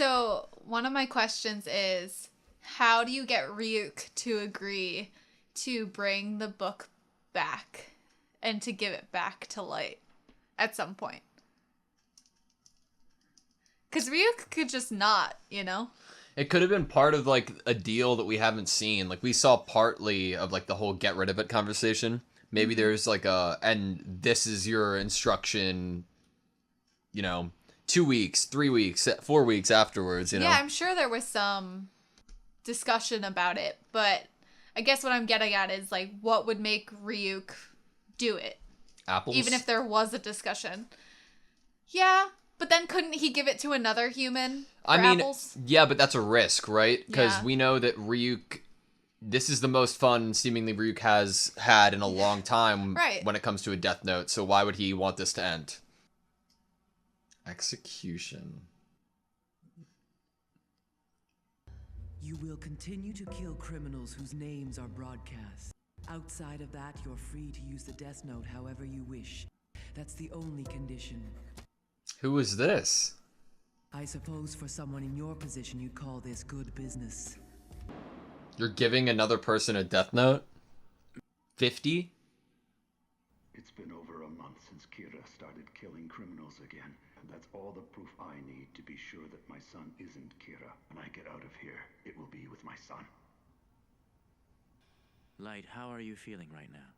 So one of my questions is, how do you get Ryuk to agree to bring the book back and to give it back to Light at some point? Because Ryuk could just not, you know? It could have been part of, like, a deal that we haven't seen. Like, we saw partly of, like, the whole get rid of it conversation. Maybe there's, like, and this is your instruction, you know, 2 weeks, 3 weeks, 4 weeks afterwards, you know? Yeah, I'm sure there was some discussion about it, but I guess what I'm getting at is, like, what would make Ryuk do it? Apples? Even if there was a discussion. Yeah, but then couldn't he give it to another human for apples? Yeah, but that's a risk, right? Because Yeah. we know that Ryuk, this is the most fun seemingly Ryuk has had in a long time Right. when it comes to a Death Note, so why would he want this to end? Execution. You will continue to kill criminals whose names are broadcast. Outside of that, you're free to use the Death Note however you wish. That's the only condition. Who is this? I suppose for someone in your position, you'd call this good business. You're giving another person a Death Note? 50? It's been over a month since Kira started killing criminals again. And that's all the proof I need to be sure that my son isn't Kira. When I get out of here, it will be with my son. Light, how are you feeling right now?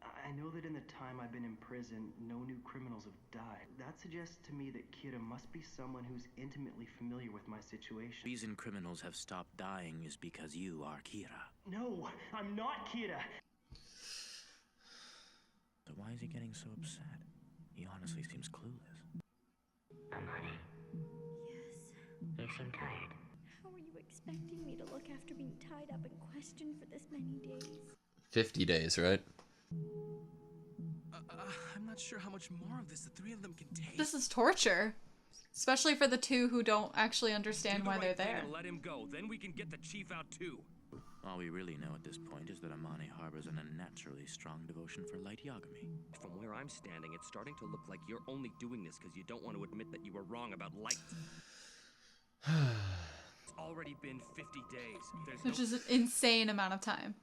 I know that in the time I've been in prison, no new criminals have died. That suggests to me that Kira must be someone who's intimately familiar with my situation. The reason criminals have stopped dying is because you are Kira. No, I'm not Kira! So why is he getting so upset? He honestly seems clueless. Amani, Yes. you seem tired. How are you expecting me to look after being tied up and questioned for this many days? 50 days, right? I'm not sure how much more of this the three of them can take. This is torture. Especially for the two who don't actually understand why they're there. Let him go, then we can get the chief out too. All we really know at this point is that Amani harbors an unnaturally strong devotion for Light Yagami. From where I'm standing, it's starting to look like you're only doing this because you don't want to admit that you were wrong about Light. It's already been 50 days. Which is an insane amount of time.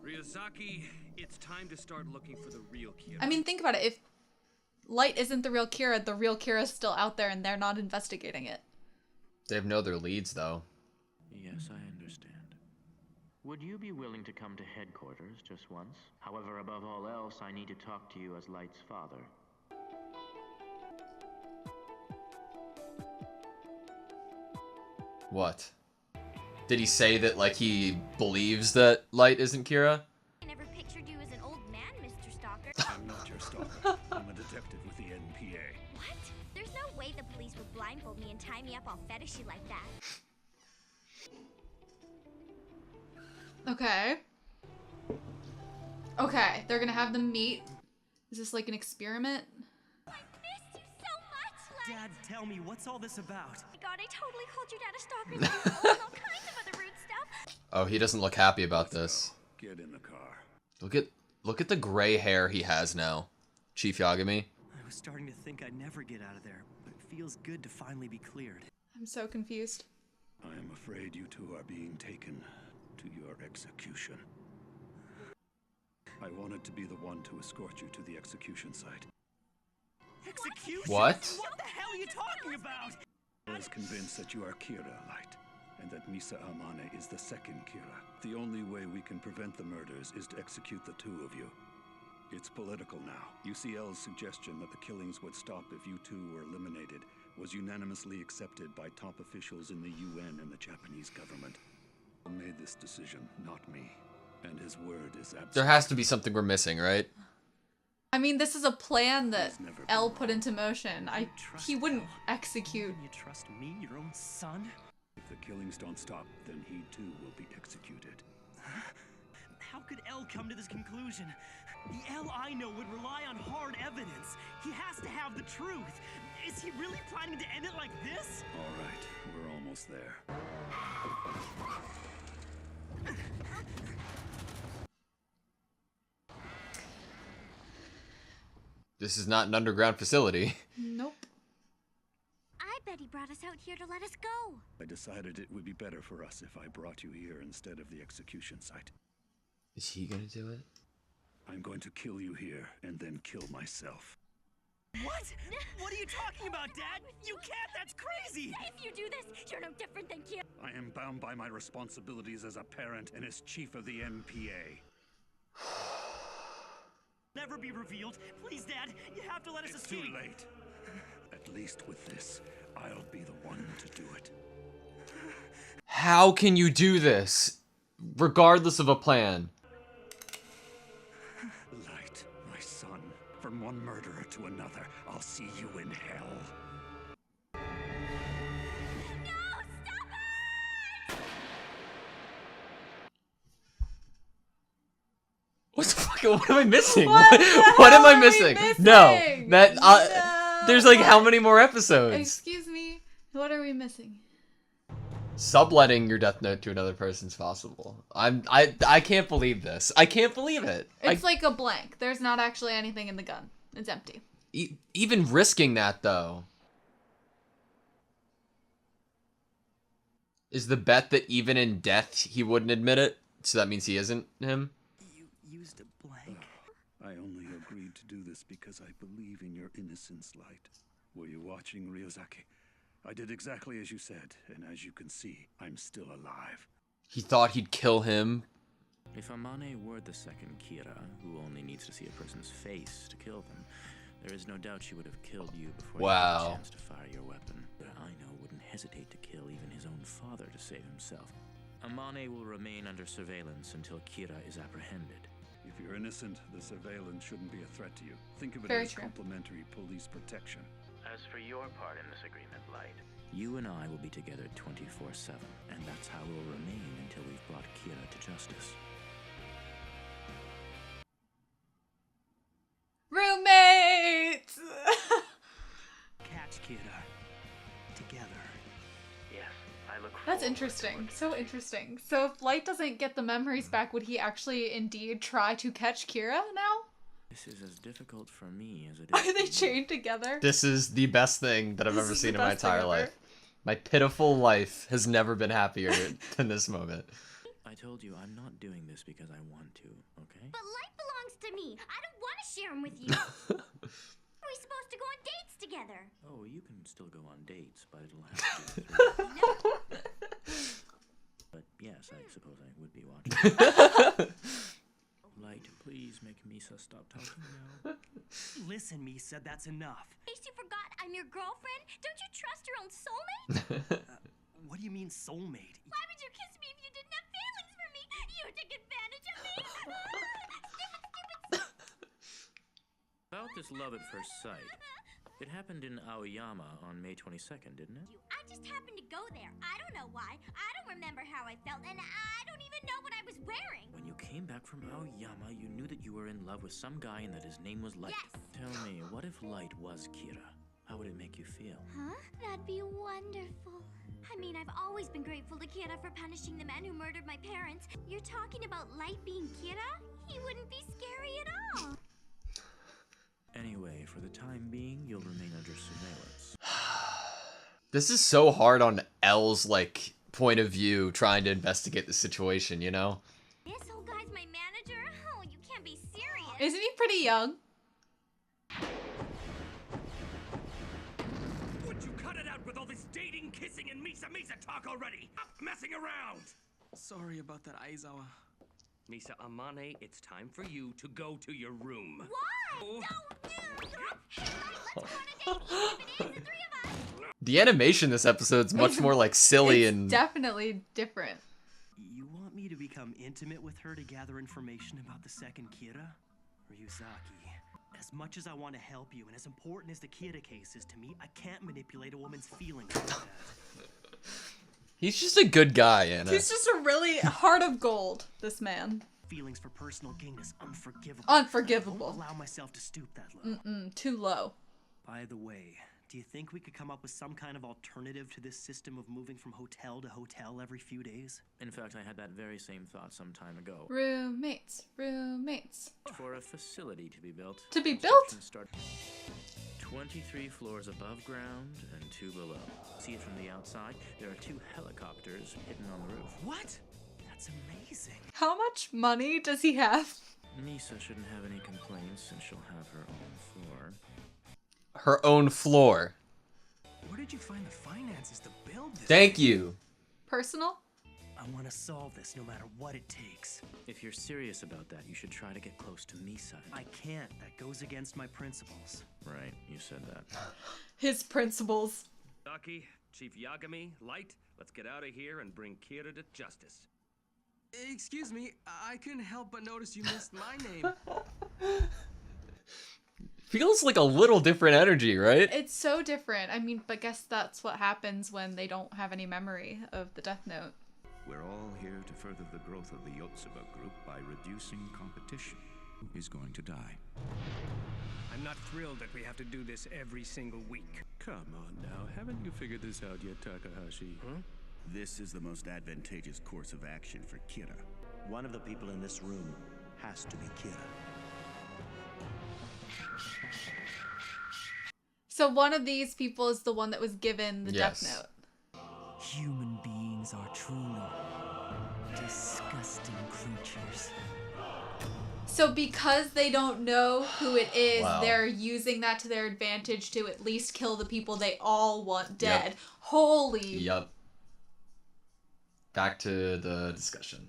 Ryuzaki, it's time to start looking for the real Kira. I mean, think about it. If Light isn't the real Kira's still out there and they're not investigating it. They have no other leads, though. Yes, I understand. Would you be willing to come to headquarters just once? However, above all else, I need to talk to you as Light's father. What? Did he say that, like, he believes that Light isn't Kira? I never pictured you as an old man, Mr. Stalker. I'm not your stalker. I'm a detective with the NPA. What? There's no way the police would blindfold me and tie me up all fetishy like that. Okay. Okay, they're gonna have them meet. Is this like an experiment? I missed you so much, Light. Dad, tell me, what's all this about? Oh my god, I totally called your dad a stalker and all kinds of other rude stuff. Oh, he doesn't look happy about this. Get in the car. Look at the gray hair he has now, Chief Yagami. I was starting to think I'd never get out of there, but it feels good to finally be cleared. I'm so confused. I am afraid you two are being taken to your execution. I wanted to be the one to escort you to the execution site. Execution? What? What the hell are you talking about? I was convinced that you are Kira, Light, and that Misa Amane is the second Kira. The only way we can prevent the murders is to execute the two of you. It's political now. UCL's suggestion that the killings would stop if you two were eliminated was unanimously accepted by top officials in the UN and the Japanese government. He made this decision, not me. And his word is absolute. There has to be something we're missing, right? I mean, this is a plan that L put into motion. He wouldn't execute. You trust me, your own son? If the killings don't stop, then he too will be executed. How could L come to this conclusion? The L I know would rely on hard evidence. He has to have the truth. Is he really planning to end it like this? All right, we're almost there. This is not an underground facility. Nope. I bet he brought us out here to let us go. I decided it would be better for us if I brought you here instead of the execution site. Is he gonna do it? I'm going to kill you here and then kill myself. What? What are you talking about, Dad? You can't! That's crazy! If you do this, you're no different than Kira. I am bound by my responsibilities as a parent and as chief of the MPA. Never be revealed. Please, Dad, you have to let us It's escape. too late. At least with this, I'll be the one to do it. How can you do this? Regardless of a plan. Light, my son. From one murderer to another, I'll see you in hell. No, stop it! What the fuck? What am I missing? What What am I are we missing? missing? No, that No. there's like how many more episodes? Excuse me. What are we missing? Subletting your death note to another person's possible. I can't believe this. I can't believe it. It's like a blank. There's not actually anything in the gun. It's empty. Even risking that though. Is the bet that even in death he wouldn't admit it? So that means he isn't him? You used a blank. I only agreed to do this because I believe in your innocence, Light. Were you watching, Ryozaki? I did exactly as you said, and as you can see, I'm still alive. He thought he'd kill him. If Amane were the second Kira, who only needs to see a person's face to kill them, there is no doubt she would have killed you before you had a chance to fire your weapon. Aino wouldn't hesitate to kill even his own father to save himself. Amane will remain under surveillance until Kira is apprehended. If you're innocent, the surveillance shouldn't be a threat to you. Think of it Very as true. complimentary police protection. As for your part in this agreement, Light, you and I will be together 24/7, and that's how we'll remain until we've brought Kira to justice. Roommates! Catch Kira. Together. Yes, I look That's forward to interesting. working So interesting. So if Light doesn't get the memories back, would he actually indeed try to catch Kira now? This is as difficult for me as it is. Are they for you. chained together? This is the best thing that I've This ever is seen the in my best thing entire ever. life. My pitiful life has never been happier than this moment. I told you I'm not doing this because I want to, okay? But Light belongs to me. I don't want to share him with you. We're supposed to go on dates together. Oh, you can still go on dates, but it'll have to be through. But yes, I suppose I would be watching. Light, please make Misa stop talking now. Listen, Misa, that's enough. In case you forgot, I'm your girlfriend. Don't you trust your own soulmate? What do you mean soulmate? Why would you kiss me if you didn't have feelings for me? You took advantage of me. Stupid. About this love at first sight, it happened in Aoyama on May 22nd, didn't it? I just happened to go there. I don't know why. I don't remember how I felt, and I don't even know what I was wearing. When you came back from Aoyama, you knew that you were in love with some guy and that his name was Light. Yes. Tell me, what if Light was Kira? How would it make you feel? Huh? That'd be wonderful. I mean, I've always been grateful to Kira for punishing the man who murdered my parents. You're talking about Light being Kira? He wouldn't be scary at all. Anyway, for the time being, you'll remain under surveillance. This is so hard on L's, like, point of view trying to investigate the situation, you know? This old guy's my manager? Oh, you can't be serious. Isn't he pretty young? Would you cut it out with all this dating, kissing, and Misa talk already? Stop messing around! Sorry about that, Aizawa. Misa Amane, it's time for you to go to your room. Why? Oh. Don't do that. Hey, Light, let's go on a date, even if it is the three of us. The animation this episode's much more, like, silly It's and... definitely different. You want me to become intimate with her to gather information about the second Kira? Ryuzaki, as much as I want to help you, and as important as the Kira case is to me, I can't manipulate a woman's feelings like that. He's just a good guy, Anna. He's just a really heart of gold, this man. Feelings for personal gain is unforgivable. Unforgivable. I won't allow myself to stoop that low. Too low. By the way, do you think we could come up with some kind of alternative to this system of moving from hotel to hotel every few days? In fact, I had that very same thought some time ago. Roommates. Roommates. For a facility to be built. To be built? Construction started 23 floors above ground and 2 below. See it from the outside? There are 2 helicopters hidden on the roof. What? That's amazing. How much money does he have? Misa shouldn't have any complaints since she'll have her own floor. Her own floor. Where did you find the finances to build this? Thank you. Personal? I want to solve this no matter what it takes. If you're serious about that, you should try to get close to Misa. I can't. That goes against my principles. Right, you said that. His principles. Saki, Chief Yagami, Light, let's get out of here and bring Kira to justice. Excuse me, I couldn't help but notice you missed my name. Feels like a little different energy, right? It's so different. I mean, but guess that's what happens when they don't have any memory of the Death Note. We're all here to further the growth of the Yotsuba group by reducing competition. Who is going to die? I'm not thrilled that we have to do this every single week. Come on now, haven't you figured this out yet, Takahashi? Huh? This is the most advantageous course of action for Kira. One of the people in this room has to be Kira. So one of these people is the one that was given the Yes. Death Note. Human beings are truly disgusting creatures. So because they don't know who it is, Wow. they're using that to their advantage to at least kill the people they all want dead. Yep. Holy. Yup. Back to the discussion.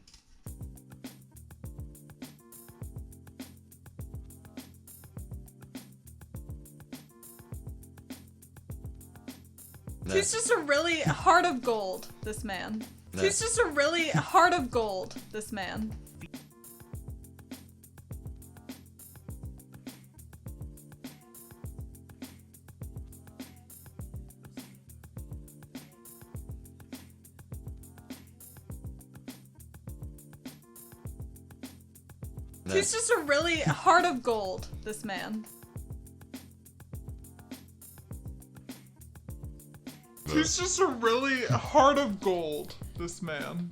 He's just a really heart of gold, this man. Yeah. He's just a really heart of gold, this man. Yeah. He's just a really heart of gold, this man. He's just a really heart of gold, this man.